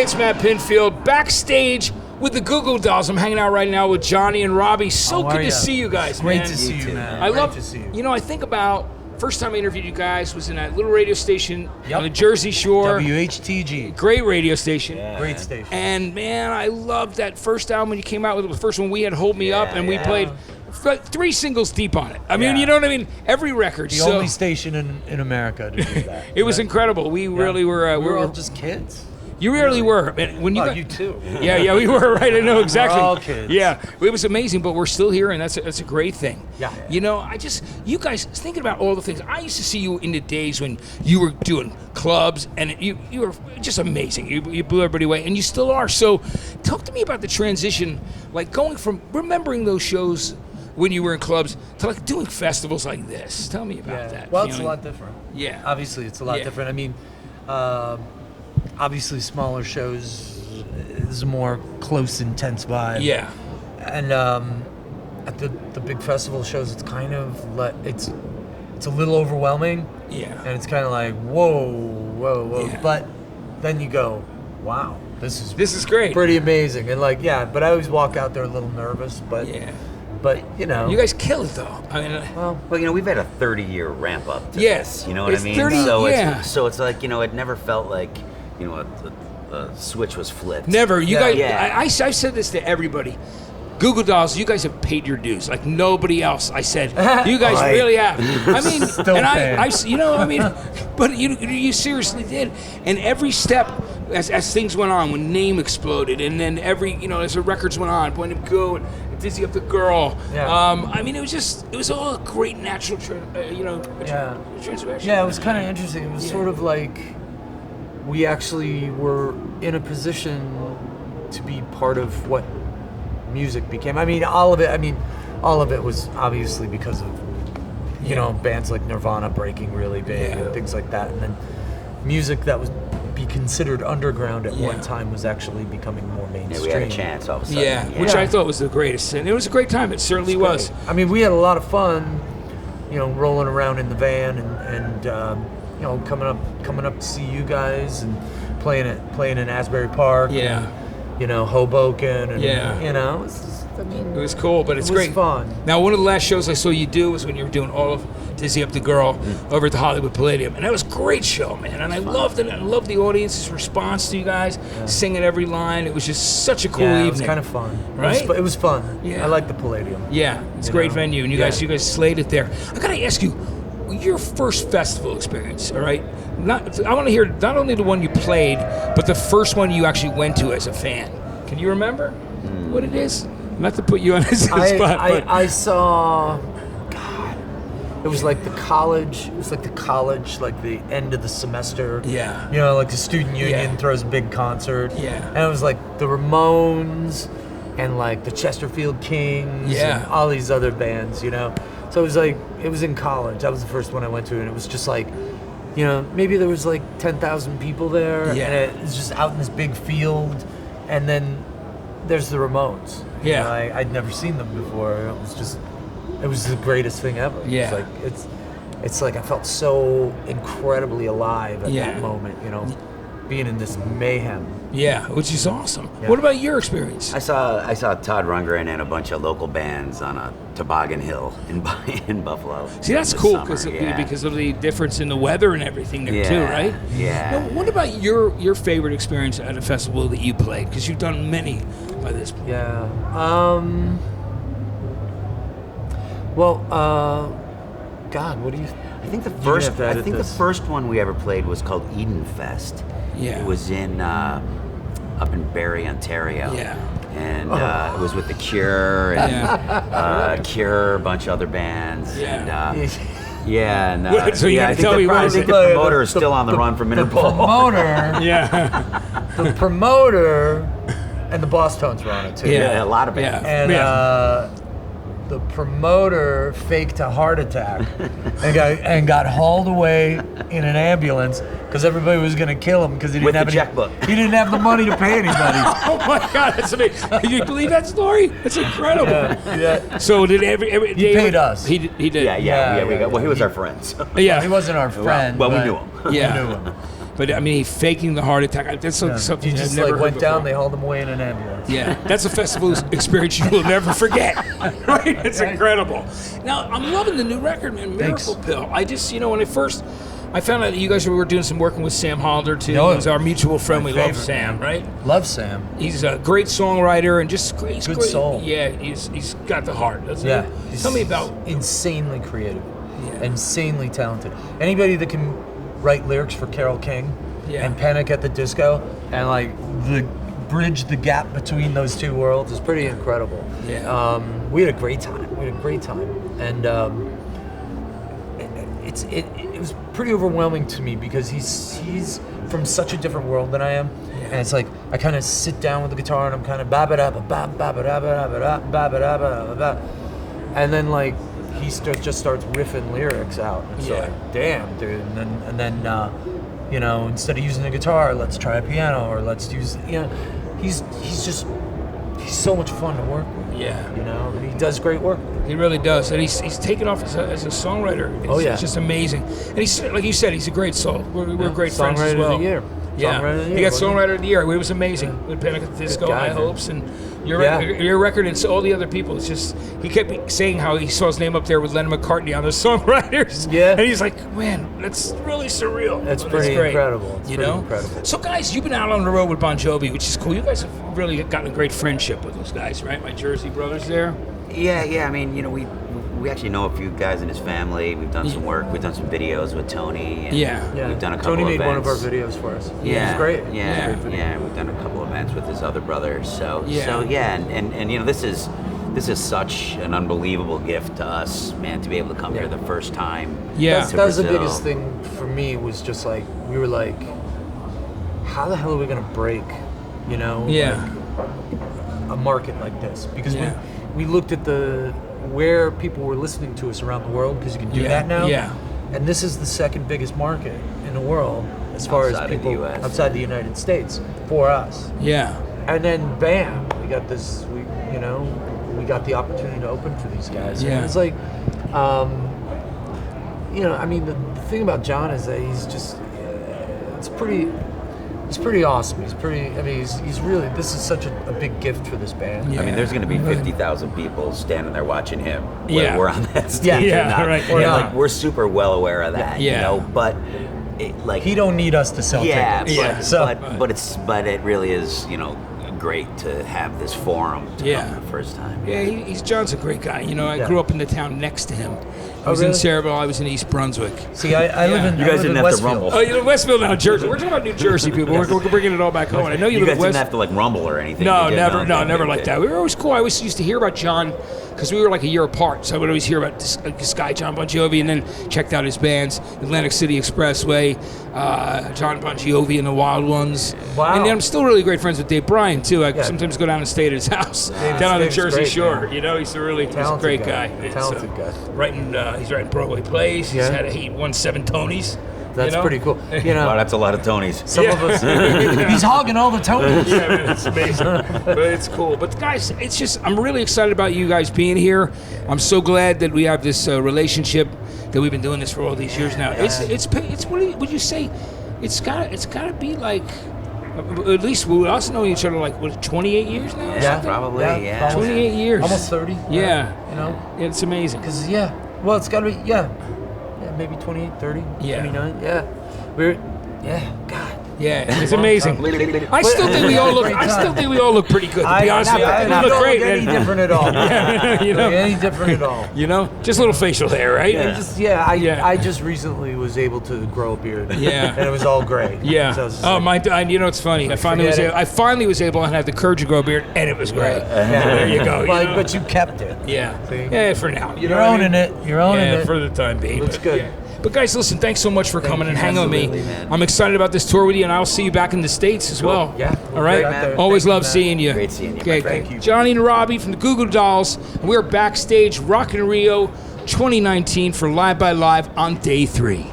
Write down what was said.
it's Matt Pinfield, backstage with the Goo Goo Dolls. I'm hanging out right now with Johnny and Robbie. So good to see you guys, Great man. to see you, man. I love to see you. You know, I think about first time I interviewed you guys was in that little radio station on the Jersey Shore. WHTG. Great radio station. Yeah. Great station. And man, I loved that first album when you came out with it. The first one we had, Hold Me Up, and we played 3 singles deep on it. I mean, you know what I mean? Every record. The only station in America to do that. It was incredible. We really were. We were all just kids. You really were. And when you you too. Yeah, we were, right? I know exactly. We're all kids. Yeah, it was amazing, but we're still here, and that's a great thing. Yeah. You know, you guys, thinking about all the things, I used to see you in the days when you were doing clubs, and you were just amazing. You blew everybody away, and you still are. So talk to me about the transition, like going from remembering those shows when you were in clubs to like doing festivals like this. Tell me about that. Well, it's a lot different. Yeah. Obviously, it's a lot different. I mean, obviously, smaller shows is a more close, intense vibe. Yeah. And at the big festival shows, it's kind of it's a little overwhelming. Yeah. And it's kind of like whoa. Yeah. But then you go, wow, this is great. pretty amazing. And like, but I always walk out there a little nervous. But But you know, you guys kill it though. I mean, well, you know, we've had a 30-year ramp up to Yes. this. You know what I mean? 30, so it's like, you know, it never felt like, you know, a switch was flipped. Never. You Yeah. guys. Yeah. I've said this to everybody. Goo Goo Dolls, you guys have paid your dues like nobody else. I said, you guys Right. really have. I mean, Still and paying. I, you know, I mean, but you seriously did. And every step, as things went on, when Name exploded, and then as the records went on, Point of Go, and Dizzy Up the Girl. Yeah. I mean, it was all a great natural, transformation. Yeah, it was kind of interesting. It was sort of like we actually were in a position to be part of what music became. I mean, all of it was obviously because of you know, bands like Nirvana breaking really big and things like that, and then music that was be considered underground at one time was actually becoming more mainstream. Yeah, we had a chance all of a sudden. which I thought was the greatest, and it was a great time. It certainly was. I mean, we had a lot of fun, you know, rolling around in the van and you know, coming up to see you guys and playing in Asbury Park. Yeah. And, you know, Hoboken and you know, It was cool, but it's great. It was fun. Now, one of the last shows I saw you do was when you were doing all of Dizzy Up the Girl over at the Hollywood Palladium, and that was a great show, man. And I loved it. I loved the audience's response to you guys singing every line. It was just such a cool evening. It was kind of fun. Right? It was fun. Yeah. I like the Palladium. Yeah, it's a great venue, and you guys slayed it there. I gotta ask you, your first festival experience, all right? I want to hear not only the one you played, but the first one you actually went to as a fan. Can you remember what it is? Not to put you on the spot, but I saw. God, it was like the college. It was like the college, like the end of the semester. Yeah. You know, like the student union Yeah. throws a big concert. Yeah. And it was like the Ramones, and like the Chesterfield Kings. Yeah. And all these other bands. You know. So it was like it was in college. That was the first one I went to, and it was just like, you know, maybe there was like 10,000 people there, Yeah. and it was just out in this big field, and then there's the Ramones. You Yeah. know, I'd never seen them before. It was the greatest thing ever. Yeah. It's like I felt so incredibly alive at Yeah. that moment, you know, being in this mayhem. yeah, which is awesome. Yeah. What about your experience? I saw Todd Rundgren and a bunch of local bands on a toboggan hill in Buffalo. See, that's this cool summer. because of the difference in the weather and everything there too, Yeah, right? yeah. Now, what about your favorite experience at a festival that you played? Because you've done many by this point. Yeah. Well, God, what do you? I think the have first to edit the this. first one we ever played was called Eden Fest. Yeah. It was in up in Barrie, Ontario. Yeah. And it was with The Cure and Cure, a bunch of other bands. Yeah. And, and So you I gotta tell me what I was think it? the promoter is still on the run from The Interpol. promoter, Yeah. the promoter, and the Boss Tones were on it too. Yeah, a lot of bands. And the promoter faked a heart attack and got hauled away in an ambulance because everybody was going to kill him because he didn't With have the checkbook. He didn't have the money to pay anybody. Oh my God, that's amazing. Can you believe that story? That's incredible. Yeah. So did every He David, paid us. He did. Yeah. Yeah, We got, well, he was yeah. our friend. So. Yeah. He wasn't our friend. Well, we but knew him. Yeah. We knew him. But I mean, faking the heart attack. That's something He I've just never like heard went down. before. They hauled him away in an ambulance. Yeah, that's a festival experience you will never forget. Right? It's incredible. Now, I'm loving the new record, man, Miracle Pill. I just, when I found out that you guys were doing some working with Sam Hollander, too. No, He's our mutual friend. We love favorite, Sam, right? Love Sam. He's a great songwriter and just great. Good soul. Yeah, he's got the heart, doesn't Yeah. he? Tell me about... Insanely creative. Yeah. Insanely talented. Anybody that can write lyrics for Carole King and Panic at the Disco and like bridge the gap between those two worlds is pretty incredible. Yeah. We had a great time. And it was pretty overwhelming to me because he's from such a different world than I am. And it's like I kind of sit down with the guitar and I'm kind of and then like he just starts riffing lyrics out. It's like, damn, dude. And then instead of using the guitar, let's try a piano, or let's use, he's so much fun to work with. Yeah. He does great work. He really does, and he's taken off as a songwriter. It's just amazing. And he's, like you said, he's a great soul. We're great friends as well. Songwriter of the Year. Yeah, Songwriter of the he Year, got Songwriter of the Year. It was amazing with Panic at the Disco, guy, High man. Hopes, and your record, and all the other people. It's just he kept saying how he saw his name up there with Lennon McCartney on the songwriters. Yeah, and he's like, man, that's really surreal. That's pretty incredible. It's pretty incredible. So, guys, you've been out on the road with Bon Jovi, which is cool. You guys have really gotten a great friendship with those guys, right? My Jersey brothers there. Yeah. I mean, we actually know a few guys in his family. We've done some work. We've done some videos with Tony. And we've done a couple Tony of made events. one of our videos for us. Yeah, it was great. Yeah. We've done a couple of events with his other brothers. And this is such an unbelievable gift to us, man, to be able to come here the first time. Yeah, that was the biggest thing for me. Was just like we were like, how the hell are we gonna break? A market like this, because we looked at where people were listening to us around the world, because you can do that now. Yeah. And this is the second biggest market in the world as far as people outside the United States for us. Yeah. And then bam, we got this. We got the opportunity to open for these guys. Yeah. And it's like, the thing about John is that he's just, He's pretty awesome. He's really, this is such a big gift for this band. Yeah. I mean, there's going to be 50,000 people standing there watching him when we're on that stage. Right. We're super well aware of that, but he don't need us to sell tickets. But it really is, great to have this forum to come the first time. Yeah, John's a great guy. I grew up in the town next to him. I was in Saraville. I was in East Brunswick. See, I live in. You guys didn't have Westfield. to rumble. Oh, you live in Westfield now, Jersey. We're talking about New Jersey people. We're bringing it all back home. I know you live in guys didn't have to rumble or anything. No, never like that. We were always cool. I always used to hear about John because we were like a year apart. So I would always hear about this guy, John Bon Jovi, and then checked out his bands, Atlantic City Expressway, John Bon Jovi and the Wild Ones. Wow. And then I'm still really great friends with Dave Bryan too. I sometimes go down and stay at his house down on the Jersey Shore. Man. He's a great guy. Talented guy. He's writing Broadway plays. He won 7 Tonys. That's pretty cool. Wow, that's a lot of Tonys. Some of us. He's hogging all the Tonys. Yeah, man, it's amazing. But it's cool. But guys, it's just I'm really excited about you guys being here. I'm so glad that we have this relationship, that we've been doing this for all these years now. It's what would you say? It's got to be like. At least we also know each other like 28 years now. Yeah, probably. Yeah, 28 years. Almost 30. Yeah. It's amazing. Because well, it's got to be maybe 28, 30, 29. God. Yeah, it's amazing. I still think we all look pretty good. To be honest with you, I look great. Any different at all. Any different at all. Just a little facial hair, right? I just recently was able to grow a beard. Yeah, and it was all gray. Yeah. So it's funny. I finally was able to have the courage to grow a beard, and it was gray. There you go. But you kept it. Yeah. See? Yeah, for now. You're owning it. You're owning it. Yeah, for the time being. Looks good. Yeah. But guys, listen, thanks so much for coming and hanging with me. Man. I'm excited about this tour with you, and I'll see you back in the States as well. Yeah. All right? Always love seeing you. Great seeing you. Okay, thank you. Johnny and Robbie from the Goo Goo Dolls, and we're backstage Rock in Rio 2019 for Live by Live on day 3.